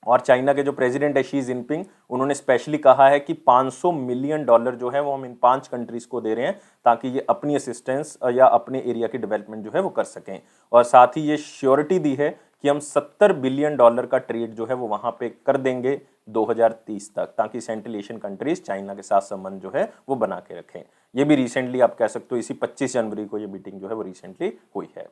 और चाइना के जो प्रेसिडेंट है शी जिनपिंग, उन्होंने स्पेशली कहा है कि $500 मिलियन जो है वो हम इन 5 कंट्रीज को दे रहे हैं, ताकि ये अपनी असिस्टेंस या अपने एरिया की डेवलपमेंट जो है वो कर सकें। और साथ ही ये श्योरिटी दी है कि हम $70 बिलियन का ट्रेड जो है वो वहां पे कर देंगे 2030 तक, ताकि सेंट्रल एशियन कंट्रीज चाइना के साथ संबंध जो है वो बना के रखें। ये भी रिसेंटली आप कह सकते हो इसी 25 जनवरी को ये मीटिंग जो है वो रिसेंटली हुई है।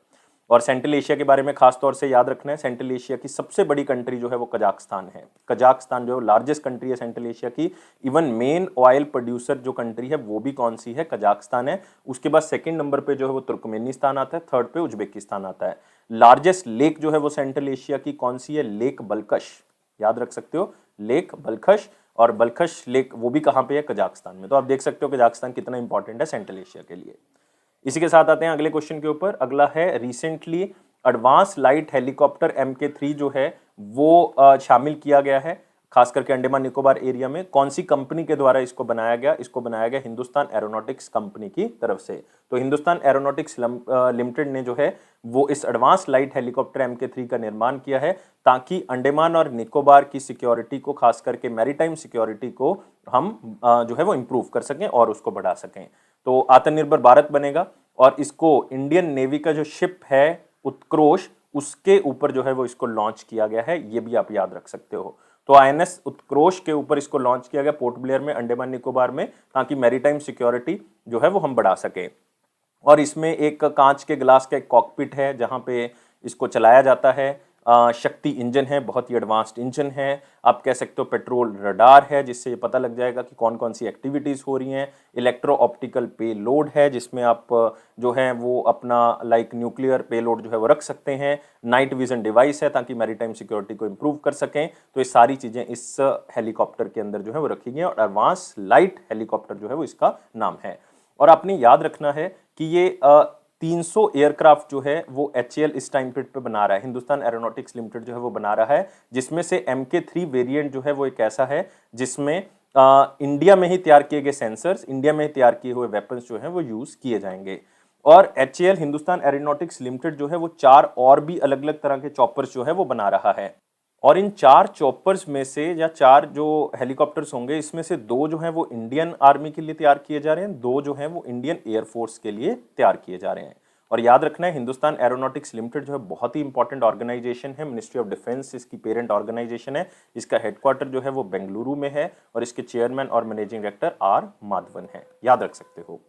और सेंट्रल एशिया के बारे में खास तौर से याद रखना है, सेंट्रल एशिया की सबसे बड़ी कंट्री जो है वो कजाकिस्तान है। कजाकिस्तान जो लार्जेस्ट कंट्री है सेंट्रल एशिया की। इवन मेन ऑयल प्रोड्यूसर जो कंट्री है वो भी कौन सी है, कजाकिस्तान है। उसके बाद सेकंड नंबर पे जो है वो तुर्कमेनिस्तान आता है, थर्ड पे उज्बेकिस्तान आता है। लार्जेस्ट लेक जो है वो सेंट्रल एशिया की कौन सी है, लेक बलखश, याद रख सकते हो, लेक बलखश। और बलखश लेक वो भी कहाँ पे है, कजाकिस्तान में। तो आप देख सकते हो कजाकिस्तान कितना इंपॉर्टेंट है सेंट्रल एशिया के लिए। इसी के साथ आते हैं अगले क्वेश्चन के ऊपर। अगला है recently advance light helicopter MK3 जो है वो शामिल किया गया है, खास करके अंडमान निकोबार एरिया में। कौन सी कंपनी के द्वारा इसको बनाया गया, इसको बनाया गया हिंदुस्तान एरोनॉटिक्स कंपनी की तरफ से। तो हिंदुस्तान एरोनॉटिक्स लिमिटेड ने जो है वो इस एडवांस लाइट हेलीकॉप्टर MK3 का निर्माण किया है, ताकि अंडमान और निकोबार की सिक्योरिटी को, खास करके मैरीटाइम सिक्योरिटी को हम जो है वो इंप्रूव कर सकें और उसको बढ़ा सकें। तो आत्मनिर्भर भारत बनेगा, और इसको इंडियन नेवी का जो शिप है उत्कृष्ट, उसके ऊपर जो है वो इसको लॉन्च किया गया है, ये भी आप याद रख सकते हो। तो INS उत्कृष्ट के ऊपर इसको लॉन्च किया गया पोर्ट ब्लेयर में, अंडमान निकोबार में, ताकि मैरीटाइम सिक्योरिटी जो है वो हम बढ़ा सकें। और इसमें एक कांच के ग्लास का एक कॉकपिट है जहां पे इसको चलाया जाता है। शक्ति इंजन है, बहुत ही एडवांस्ड इंजन है। आप कह सकते हो पेट्रोल रडार है, जिससे ये पता लग जाएगा कि कौन कौन सी एक्टिविटीज़ हो रही हैं। इलेक्ट्रो ऑप्टिकल पे लोड है, जिसमें आप जो है वो अपना लाइक न्यूक्लियर पे लोड जो है वो रख सकते हैं। नाइट विजन डिवाइस है, ताकि मैरीटाइम सिक्योरिटी को इंप्रूव कर सकें। तो ये सारी चीज़ें इस हेलीकॉप्टर के अंदर जो है वो रखी गई हैं, और एडवांस लाइट हेलीकॉप्टर जो है वो इसका नाम है। और आपने याद रखना है कि ये 300 एयरक्राफ्ट जो है वो HAL इस टाइम पीरियड पे बना रहा है, हिंदुस्तान एरोनॉटिक्स लिमिटेड जो है वो बना रहा है, जिसमें से MK3 वेरिएंट जो है वो एक ऐसा है जिसमें इंडिया में ही तैयार किए गए सेंसर्स, इंडिया में ही तैयार किए हुए वेपन्स जो है वो यूज किए जाएंगे। और HAL हिंदुस्तान एरोनॉटिक्स लिमिटेड जो है वो 4 और भी अलग अलग तरह के चॉपर्स जो है वो बना रहा है। और इन 4 चॉपर्स में से, या 4 जो हेलीकॉप्टर्स होंगे, इसमें से 2 जो हैं वो इंडियन आर्मी के लिए तैयार किए जा रहे हैं, 2 जो हैं वो इंडियन एयरफोर्स के लिए तैयार किए जा रहे हैं। और याद रखना है हिंदुस्तान एरोनॉटिक्स लिमिटेड जो है बहुत ही इंपॉर्टेंट ऑर्गेनाइजेशन है, मिनिस्ट्री ऑफ डिफेंस इसकी पेरेंट ऑर्गेनाइजेशन है। इसका हेडक्वार्टर जो है वो बेंगलुरु में है, और इसके चेयरमैन और मैनेजिंग डायरेक्टर R माधवन है, याद रख सकते हो।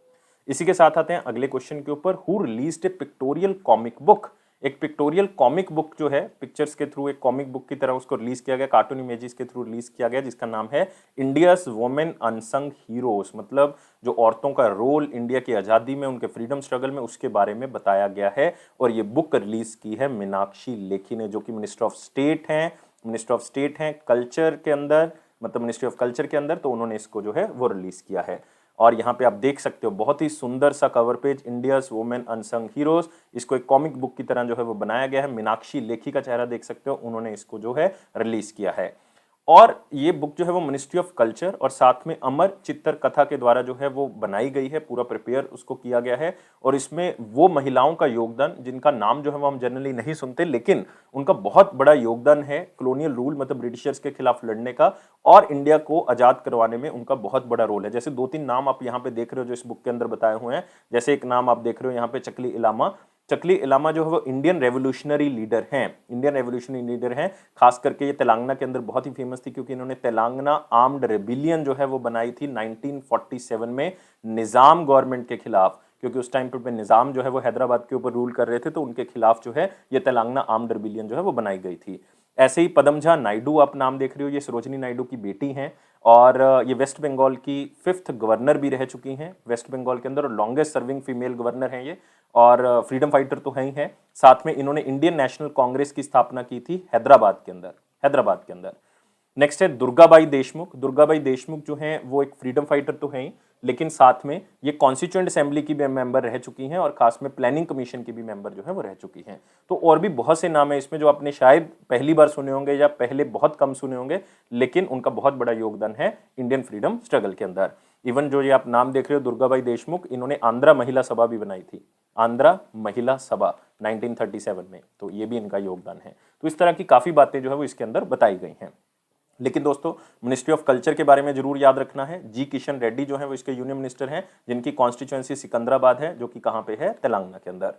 इसी के साथ आते हैं अगले क्वेश्चन के ऊपर। Who released A pictorial comic book एक पिक्टोरियल कॉमिक बुक जो है, पिक्चर्स के थ्रू एक कॉमिक बुक की तरह उसको रिलीज किया गया, कार्टून इमेजेस के थ्रू रिलीज किया गया, जिसका नाम है इंडियाज वुमेन अनसंग हीरोज, मतलब जो औरतों का रोल इंडिया की आज़ादी में, उनके फ्रीडम स्ट्रगल में, उसके बारे में बताया गया है। और ये बुक रिलीज की है मीनाक्षी लेखी ने, जो कि मिनिस्टर ऑफ स्टेट हैं, कल्चर के अंदर, मतलब मिनिस्ट्री ऑफ कल्चर के अंदर, तो उन्होंने इसको जो है वो रिलीज किया है। और यहाँ पे आप देख सकते हो बहुत ही सुंदर सा cover page, India's women unsung heroes, इसको एक कॉमिक बुक की तरह जो है वो बनाया गया है। मीनाक्षी लेखी का चेहरा देख सकते हो, उन्होंने इसको जो है रिलीज किया है। और ये बुक जो है वो मिनिस्ट्री ऑफ कल्चर और साथ में अमर चित्तर कथा के द्वारा जो है वो बनाई गई है, पूरा प्रिपेयर उसको किया गया है। और इसमें वो महिलाओं का योगदान जिनका नाम जो है वो हम जनरली नहीं सुनते, लेकिन उनका बहुत बड़ा योगदान है कॉलोनियल रूल, मतलब ब्रिटिशर्स के खिलाफ लड़ने का, और इंडिया को आजाद करवाने में उनका बहुत बड़ा रोल है। जैसे 2-3 नाम आप यहाँ पे देख रहे हो जो इस बुक के अंदर बताए हुए हैं। जैसे एक नाम आप देख रहे हो यहाँ पे चकली इलामा जो है वो इंडियन रेवोल्यूशनरी लीडर हैं। खास करके ये तेलंगाना के अंदर बहुत ही फेमस थी, क्योंकि इन्होंने तेलंगाना आर्म्ड रेबिलियन जो है वो बनाई थी 1947 में निजाम गवर्नमेंट के खिलाफ, क्योंकि उस टाइम पे निजाम जो है वो हैदराबाद के ऊपर रूल कर रहे थे, तो उनके खिलाफ जो है ये तेलंगाना आर्म्ड रेबिलियन जो है वो बनाई गई थी। ऐसे ही पदमझा नायडू आप नाम देख रहे हो, ये सरोजिनी नायडू की बेटी हैं, और ये वेस्ट बंगाल की 5th गवर्नर भी रह चुकी हैं वेस्ट बंगाल के अंदर, और लॉन्गेस्ट सर्विंग फीमेल गवर्नर हैं ये, और फ्रीडम फाइटर तो हैं ही हैं। साथ में इन्होंने इंडियन नेशनल कांग्रेस की स्थापना की थी हैदराबाद के अंदर। नेक्स्ट है दुर्गाबाई देशमुख जो हैं वो एक फ्रीडम फाइटर तो हैं ही, लेकिन साथ में ये कॉन्स्टिट्यूएंट असेंबली की भी मेंबर रह चुकी हैं, और खास में प्लानिंग कमीशन की भी मेंबर जो है वो रह चुकी हैं। तो और भी बहुत से नाम है इसमें जो आपने शायद पहली बार सुने होंगे या पहले बहुत कम सुने होंगे, लेकिन उनका बहुत बड़ा योगदान है इंडियन फ्रीडम स्ट्रगल के अंदर। इवन जो ये आप नाम देख रहे हो दुर्गाबाई देशमुख, इन्होंने आंध्रा महिला सभा भी बनाई थी, आंध्रा महिला सभा 1937 में, तो ये भी इनका योगदान है। तो इस तरह की काफी बातें जो है वो इसके अंदर बताई गई हैं। लेकिन दोस्तों मिनिस्ट्री ऑफ कल्चर के बारे में जरूर याद रखना है, जी किशन रेड्डी जो है वो इसके यूनियन मिनिस्टर हैं, जिनकी कॉन्स्टिट्यूएंसी सिकंदराबाद है, जो कि कहां पे है, तेलंगाना के अंदर।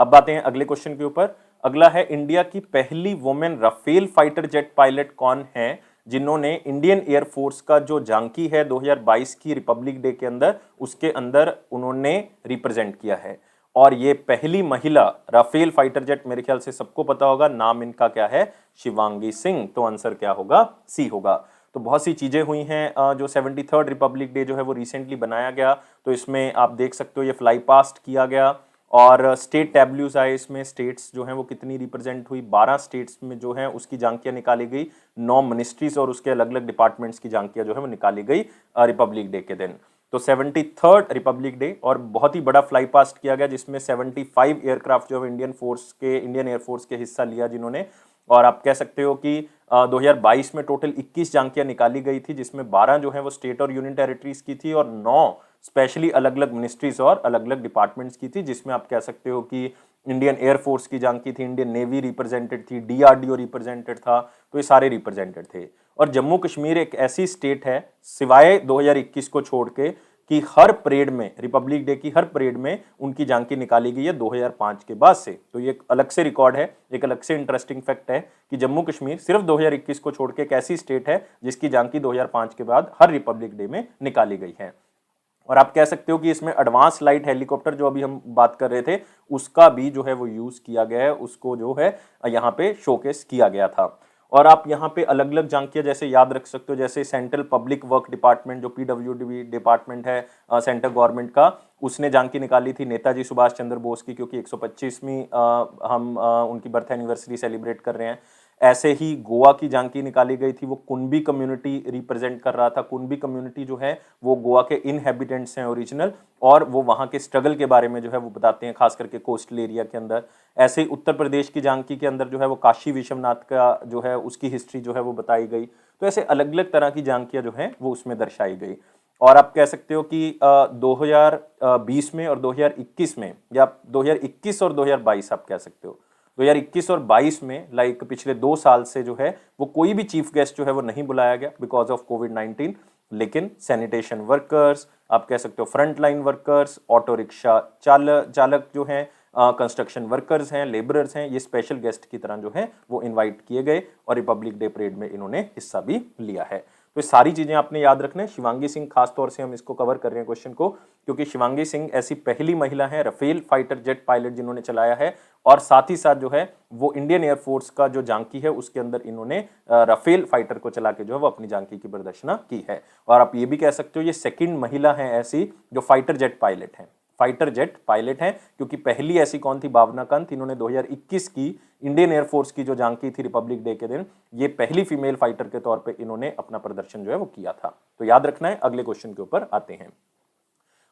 अब बातें हैं अगले क्वेश्चन के ऊपर। अगला है इंडिया की पहली women Rafale fighter jet pilot कौन है, जिन्होंने इंडियन एयरफोर्स का जो झांकी है 2022 की रिपब्लिक डे के अंदर, उसके अंदर उन्होंने रिप्रेजेंट किया है। और ये पहली महिला राफेल फाइटर जेट, मेरे ख्याल से सबको पता होगा, नाम इनका क्या है, शिवांगी सिंह। तो आंसर क्या होगा, सी होगा। तो बहुत सी चीजें हुई हैं। जो 73rd रिपब्लिक डे जो है वो रिसेंटली बनाया गया, तो इसमें आप देख सकते हो ये फ्लाई पास्ट किया गया, और स्टेट टैब्ल्यूज आए इसमें, स्टेट्स जो हैं वो कितनी रिप्रेजेंट हुई, 12 स्टेट्स में जो है उसकी झांकियां निकाली गई, 9 मिनिस्ट्रीज और उसके अलग अलग डिपार्टमेंट्स की झांकियां जो है वो निकाली गई रिपब्लिक डे के दिन। तो 73rd रिपब्लिक डे, और बहुत ही बड़ा फ्लाई पास्ट किया गया, जिसमें 75 एयरक्राफ्ट जो है इंडियन एयरफोर्स के हिस्सा लिया जिन्होंने। और आप कह सकते हो कि 2022 में टोटल 21 झांकियां निकाली गई थी, जिसमें 12 जो है वो स्टेट और यूनियन टेरिटरीज की थी, और 9 स्पेशली अलग अलग मिनिस्ट्रीज और अलग अलग डिपार्टमेंट्स की थी, जिसमें आप कह सकते हो कि इंडियन एयरफोर्स की झांकी थी, इंडियन नेवी रिप्रेजेंटेड थी, डीआरडीओ रिप्रेजेंटेड था, तो ये सारे रिप्रेजेंटेड थे। और जम्मू कश्मीर एक ऐसी स्टेट है, सिवाय 2021 को छोड़ के, कि हर परेड में, रिपब्लिक डे की हर परेड में उनकी झांकी निकाली गई है 2005 के बाद से। तो ये एक अलग से रिकॉर्ड है, एक अलग से इंटरेस्टिंग फैक्ट है कि जम्मू कश्मीर सिर्फ 2021 को छोड़ के एक ऐसी स्टेट है जिसकी झांकी 2005 के बाद हर रिपब्लिक डे में निकाली गई है। और आप कह सकते हो कि इसमें एडवांस लाइट हेलीकॉप्टर जो अभी हम बात कर रहे थे, उसका भी जो है वो यूज किया गया है, उसको जो है यहाँ पे शोकेस किया गया था। और आप यहाँ पे अलग अलग झांकियां जैसे याद रख सकते हो, जैसे सेंट्रल पब्लिक वर्क डिपार्टमेंट जो पीडब्ल्यूडी डिपार्टमेंट है सेंट्रल गवर्नमेंट का, उसने झांकी निकाली थी नेताजी सुभाष चंद्र बोस की, क्योंकि 125वीं हम उनकी बर्थ एनिवर्सरी सेलिब्रेट कर रहे हैं। ऐसे ही गोवा की झांकी निकाली गई थी, वो कुनबी कम्युनिटी रिप्रेजेंट कर रहा था। कुनबी कम्युनिटी जो है वो गोवा के इनहेबिटेंट्स हैं ओरिजिनल, और वो वहाँ के स्ट्रगल के बारे में जो है वो बताते हैं, खास करके कोस्टल एरिया के अंदर। ऐसे ही उत्तर प्रदेश की झांकी के अंदर जो है वो काशी विश्वनाथ का जो है उसकी हिस्ट्री जो है वो बताई गई। तो ऐसे अलग अलग तरह की झांकियाँ जो हैं वो उसमें दर्शाई गई। और आप कह सकते हो कि 2020 में और 2021 में, या 2021 और 2022 आप कह सकते हो, 2021 और 22 में, लाइक पिछले 2 साल से जो है वो कोई भी चीफ गेस्ट जो है वो नहीं बुलाया गया बिकॉज ऑफ कोविड-19। लेकिन सैनिटेशन वर्कर्स, आप कह सकते हो front line workers, auto rickshaw चालक जो हैं, कंस्ट्रक्शन वर्कर्स हैं, लेबरर्स हैं, ये स्पेशल गेस्ट की तरह जो है वो इनवाइट किए गए, और रिपब्लिक डे परेड में इन्होंने हिस्सा भी लिया है। तो ये सारी चीजें आपने याद रखना है। शिवांगी सिंह खास तौर से हम इसको कवर कर रहे हैं क्वेश्चन को, क्योंकि शिवांगी सिंह ऐसी पहली महिला है रफेल फाइटर जेट पायलट जिन्होंने चलाया है, और साथ ही साथ जो है वो इंडियन एयरफोर्स का जो झांकी है उसके अंदर इन्होंने रफेल फाइटर को चला के जो है वो अपनी झांकी की प्रदर्शना की है। और आप ये भी कह सकते हो ये सेकंड महिला है ऐसी जो फाइटर जेट पायलट है, फाइटर जेट पायलट है, क्योंकि पहली ऐसी कौन थी, भावना कांत, इन्होंने 2021 की इंडियन एयरफोर्स की जो झांकी थी रिपब्लिक डे के दिन, ये पहली फीमेल फाइटर के तौर पे इन्होंने अपना प्रदर्शन जो है वो किया था। तो याद रखना है। अगले क्वेश्चन के ऊपर आते हैं।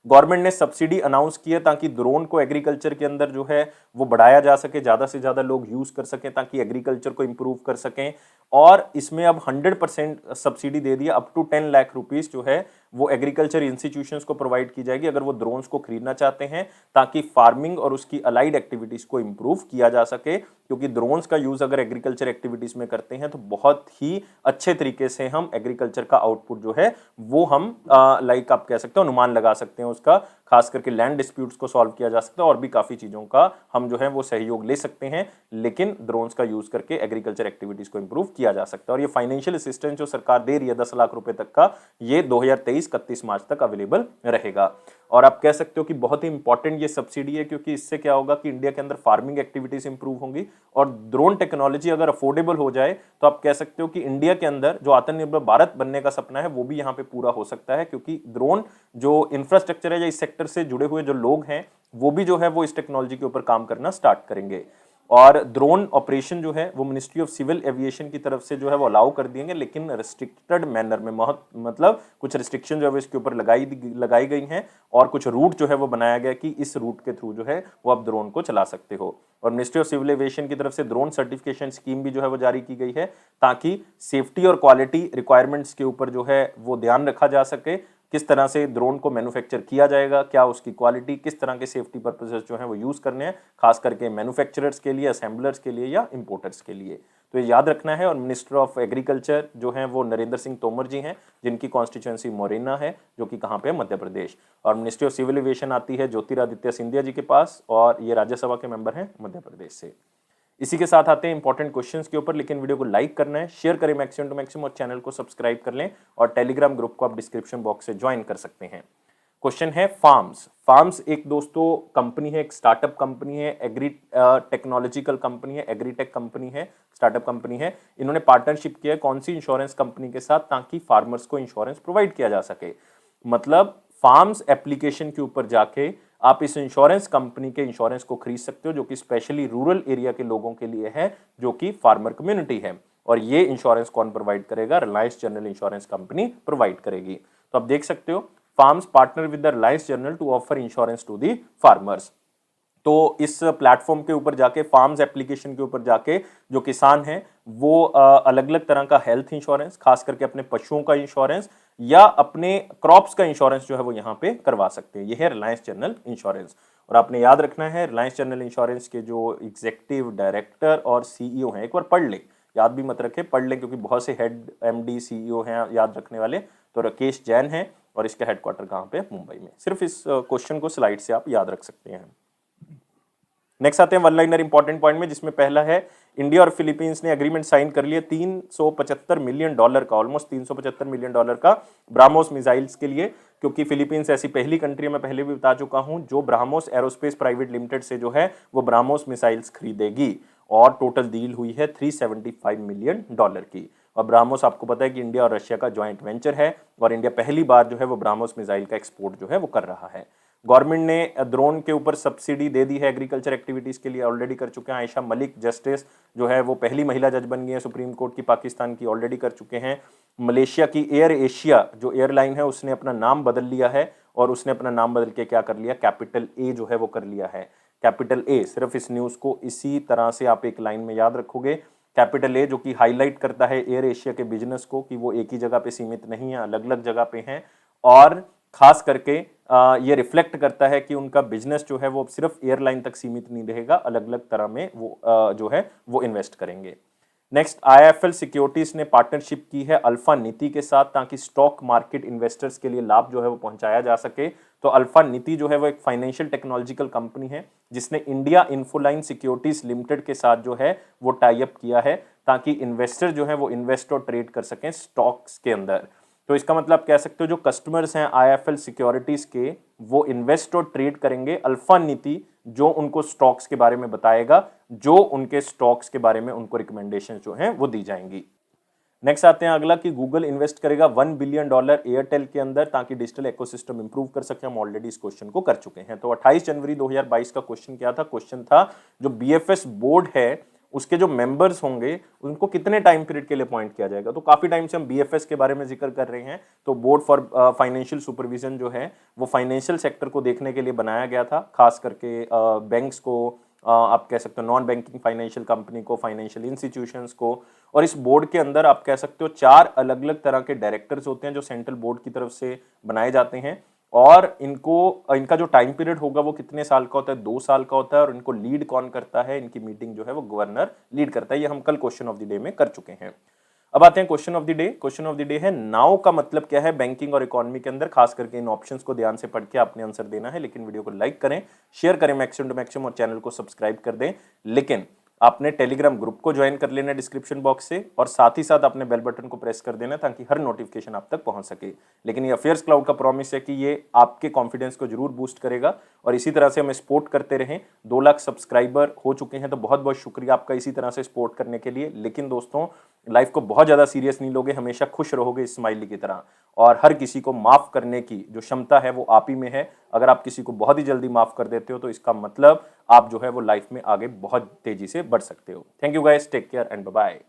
गवर्नमेंट ने सब्सिडी अनाउंस की है ताकि ड्रोन को एग्रीकल्चर के अंदर जो है वो बढ़ाया जा सके, ज्यादा से ज्यादा लोग यूज कर सकें ताकि एग्रीकल्चर को इंप्रूव कर सकें। और इसमें अब 100% सब्सिडी दे दिया, अप टू 10 लाख रुपीस जो है वो एग्रीकल्चर इंस्टीट्यूशंस को प्रोवाइड की जाएगी अगर वो ड्रोन्स को खरीदना चाहते हैं, ताकि फार्मिंग और उसकी अलाइड एक्टिविटीज को इंप्रूव किया जा सके। क्योंकि ड्रोन्स का यूज अगर एग्रीकल्चर एक्टिविटीज में करते हैं तो बहुत ही अच्छे तरीके से हम एग्रीकल्चर का आउटपुट जो है वो हम लाइक आप कह सकते हो अनुमान लगा सकते हैं उसका, खास करके लैंड डिस्प्यूट्स को सॉल्व किया जा सकता है और भी काफी चीजों का हम जो है वो सहयोग ले सकते हैं। लेकिन ड्रोन्स का यूज करके एग्रीकल्चर एक्टिविटीज को इंप्रूव किया जा सकता है। और ये फाइनेंशियल असिस्टेंस जो सरकार दे रही है 10 लाख रुपए तक का, ये 2023-31 मार्च तक अवेलेबल रहेगा। और आप कह सकते हो कि बहुत ही इंपॉर्टेंट ये सब्सिडी है, क्योंकि इससे क्या होगा कि इंडिया के अंदर फार्मिंग एक्टिविटीज इंप्रूव होंगी और ड्रोन टेक्नोलॉजी अगर अफोर्डेबल हो जाए तो आप कह सकते हो कि इंडिया के अंदर जो आत्मनिर्भर भारत बनने का सपना है वो भी यहाँ पे पूरा हो सकता है। क्योंकि ड्रोन जो इंफ्रास्ट्रक्चर है या इस सेक्टर से जुड़े हुए जो लोग हैं वो भी जो है वो इस टेक्नोलॉजी के ऊपर काम करना स्टार्ट करेंगे। और ड्रोन ऑपरेशन जो है वो मिनिस्ट्री ऑफ सिविल एविएशन की तरफ से जो है वो अलाउ कर दिएंगे, लेकिन रिस्ट्रिक्टेड मैनर में, मतलब कुछ रिस्ट्रिक्शन जो है इसके ऊपर लगाई गई हैं और कुछ रूट जो है वो बनाया गया कि इस रूट के थ्रू जो है वो आप ड्रोन को चला सकते हो। और मिनिस्ट्री ऑफ सिविल एविएशन की तरफ से ड्रोन सर्टिफिकेशन स्कीम भी जो है वो जारी की गई है, ताकि सेफ्टी और क्वालिटी रिक्वायरमेंट्स के ऊपर जो है वो ध्यान रखा जा सके। किस तरह से ड्रोन को मैन्युफैक्चर किया जाएगा, क्या उसकी क्वालिटी, किस तरह के सेफ्टी पर्पसेस जो है वो यूज करने हैं, खास करके मैन्युफैक्चरर्स के लिए, असेंबलर्स के लिए या इंपोर्टर्स के लिए। तो ये याद रखना है। और मिनिस्टर ऑफ एग्रीकल्चर जो है वो नरेंद्र सिंह तोमर जी हैं, जिनकी कॉन्स्टिट्यूएंसी मोरेना है, जो कि कहाँ पे है, मध्य प्रदेश। और मिनिस्ट्री ऑफ सिविल एविएशन आती है ज्योतिरादित्य सिंधिया जी के पास, और ये राज्यसभा के मेंबर हैं मध्य प्रदेश से। इसी के साथ आते हैं इंपॉर्टेंट क्वेश्चंस के ऊपर, लेकिन वीडियो को लाइक करना है, शेयर करें मैक्सिमम टू मैक्सिमम और चैनल को सब्सक्राइब कर लें। और टेलीग्राम ग्रुप को आप डिस्क्रिप्शन बॉक्स से ज्वाइन कर सकते हैं। क्वेश्चन है फार्म्स। फार्म्स एक दोस्तों कंपनी है, एक स्टार्टअप कंपनी है, एग्री टेक्नोलॉजिकल कंपनी है, एग्रीटेक कंपनी है, स्टार्टअप कंपनी है। इन्होंने पार्टनरशिप किया है कौन सी इंश्योरेंस कंपनी के साथ, ताकि फार्मर्स को इंश्योरेंस प्रोवाइड किया जा सके। मतलब फार्म्स एप्लीकेशन के ऊपर जाके आप इस इंश्योरेंस कंपनी के इंश्योरेंस को खरीद सकते हो, जो कि स्पेशली रूरल एरिया के लोगों के लिए है, जो कि फार्मर कम्युनिटी है। और ये इंश्योरेंस कौन प्रोवाइड करेगा, Reliance general insurance company provide करेगी। तो आप देख सकते हो, farms partner with the Reliance general to offer insurance to the farmers. तो इस प्लेटफॉर्म के ऊपर जाके, फार्म्स एप्लीकेशन के ऊपर जाके जो किसान हैं वो अलग अलग तरह का हेल्थ इंश्योरेंस, खास करके अपने पशुओं का इंश्योरेंस या अपने क्रॉप्स का इंश्योरेंस जो है वो यहाँ पे करवा सकते हैं। ये है रिलायंस जनरल इंश्योरेंस। और आपने याद रखना है, रिलायंस जनरल इंश्योरेंस के जो एग्जीक्यूटिव डायरेक्टर और सीईओ हैं, एक बार पढ़ ले, याद भी मत रखे, पढ़ ले, क्योंकि बहुत से हेड एमडी सीईओ हैं याद रखने वाले। तो राकेश जैन है और इसका हेडक्वार्टर कहाँ पे, मुंबई में। सिर्फ इस क्वेश्चन को स्लाइड से आप याद रख सकते हैं। नेक्स्ट आते हैं वन लाइनर इंपॉर्टेंट पॉइंट में, जिसमें पहला है इंडिया और फिलीपींस ने एग्रीमेंट साइन कर लिया $375 मिलियन का, ऑलमोस्ट $375 मिलियन का ब्राह्मोस मिसाइल्स के लिए। क्योंकि फिलीपींस ऐसी पहली कंट्री, मैं पहले भी बता चुका हूं, जो ब्राह्मोस एरोस्पेस प्राइवेट लिमिटेड से जो है वो ब्राह्मोस मिसाइल्स खरीदेगी। और टोटल डील हुई है $375 मिलियन की। और ब्राह्मोस आपको पता है कि इंडिया और रशिया का ज्वाइंट वेंचर है, और इंडिया पहली बार जो है वो ब्राह्मोस मिसाइल का एक्सपोर्ट जो है वो कर रहा है। गवर्नमेंट ने ड्रोन के ऊपर सब्सिडी दे दी है एग्रीकल्चर एक्टिविटीज के लिए, ऑलरेडी कर चुके हैं। आयशा मलिक जस्टिस जो है वो पहली महिला जज बन गई है सुप्रीम कोर्ट की, पाकिस्तान की, ऑलरेडी कर चुके हैं। मलेशिया की एयर एशिया जो एयरलाइन है उसने अपना नाम बदल लिया है, और उसने अपना नाम बदल के क्या कर लिया, कैपिटल ए जो है वो कर लिया है। कैपिटल ए, सिर्फ इस न्यूज को इसी तरह से आप एक लाइन में याद रखोगे। कैपिटल ए जो कि हाईलाइट करता है एयर एशिया के बिजनेस को, कि वो एक ही जगह पे सीमित नहीं है, अलग अलग जगह पे हैं। और खास करके ये रिफ्लेक्ट करता है कि उनका बिजनेस जो है वो सिर्फ एयरलाइन तक सीमित नहीं रहेगा, अलग अलग तरह में वो जो है वो इन्वेस्ट करेंगे। नेक्स्ट, आईएफएल सिक्योरिटीज ने पार्टनरशिप की है अल्फा नीति के साथ, ताकि स्टॉक मार्केट इन्वेस्टर्स के लिए लाभ जो है वो पहुंचाया जा सके। तो अल्फा नीति जो है वो एक फाइनेंशियल टेक्नोलॉजिकल कंपनी है, जिसने इंडिया इन्फोलाइन सिक्योरिटीज लिमिटेड के साथ जो है वो टाई अप किया है, ताकि इन्वेस्टर जो है वो इन्वेस्ट और ट्रेड कर सकें स्टॉक्स के अंदर। तो इसका मतलब कह सकते हो जो कस्टमर्स हैं आईएफएल सिक्योरिटीज के, वो इन्वेस्ट और ट्रेड करेंगे अल्फा नीति, जो उनको स्टॉक्स के बारे में बताएगा, जो उनके स्टॉक्स के बारे में उनको रिकमेंडेशन जो हैं वो दी जाएंगी। नेक्स्ट आते हैं अगला कि गूगल इन्वेस्ट करेगा $1 बिलियन एयरटेल के अंदर ताकि डिजिटल इकोसिस्टम इंप्रूव कर सके। हम ऑलरेडी इस क्वेश्चन को कर चुके हैं। तो 28 जनवरी 2022 का क्वेश्चन क्या था? क्वेश्चन था जो बीएफएस बोर्ड है उसके जो मेंबर्स होंगे उनको कितने टाइम पीरियड के लिए अपॉइंट किया जाएगा। तो काफी टाइम से हम बीएफएस के बारे में जिक्र कर रहे हैं। तो बोर्ड फॉर फाइनेंशियल सुपरविजन जो है वो फाइनेंशियल सेक्टर को देखने के लिए बनाया गया था, खास करके बैंक्स को, आप कह सकते हो नॉन बैंकिंग फाइनेंशियल कंपनी को, फाइनेंशियल इंस्टीट्यूशंस को। और इस बोर्ड के अंदर आप कह सकते हो 4 अलग अलग तरह के डायरेक्टर्स होते हैं जो सेंट्रल बोर्ड की तरफ से बनाए जाते हैं। और इनका जो टाइम पीरियड होगा वो कितने साल का होता है? 2 साल का होता है। और इनको लीड कौन करता है? इनकी मीटिंग जो है वो गवर्नर लीड करता है। ये हम कल क्वेश्चन ऑफ द डे में कर चुके हैं। अब आते हैं question of the day. Question of the day है नाउ का मतलब क्या है बैंकिंग और इकोनॉमी के अंदर। खास करके इन ऑप्शंस को ध्यान से पढ़ के आपने आंसर देना है। लेकिन वीडियो को लाइक करें, शेयर करें मैक्सिमम टू मैक्सिमम, और चैनल को सब्सक्राइब कर दें। लेकिन आपने टेलीग्राम ग्रुप को ज्वाइन कर लेना डिस्क्रिप्शन बॉक्स से, और साथ ही साथ आपने बेल बटन को प्रेस कर देना ताकि हर नोटिफिकेशन आप तक पहुंच सके। लेकिन ये अफेयर्स क्लाउड का प्रॉमिस है कि ये आपके कॉन्फिडेंस को जरूर बूस्ट करेगा और इसी तरह से हमें सपोर्ट करते रहें। 2 लाख सब्सक्राइबर हो चुके हैं, तो बहुत बहुत शुक्रिया आपका इसी तरह से सपोर्ट करने के लिए। लेकिन दोस्तों, लाइफ को बहुत ज्यादा सीरियस नहीं लोगे, हमेशा खुश रहोगे स्माइली की तरह, और हर किसी को माफ करने की जो क्षमता है वो आप ही में है। अगर आप किसी को बहुत ही जल्दी माफ कर देते हो तो इसका मतलब आप जो है वो लाइफ में आगे बहुत तेजी से बढ़ सकते हो। Thank you guys, take care and bye bye.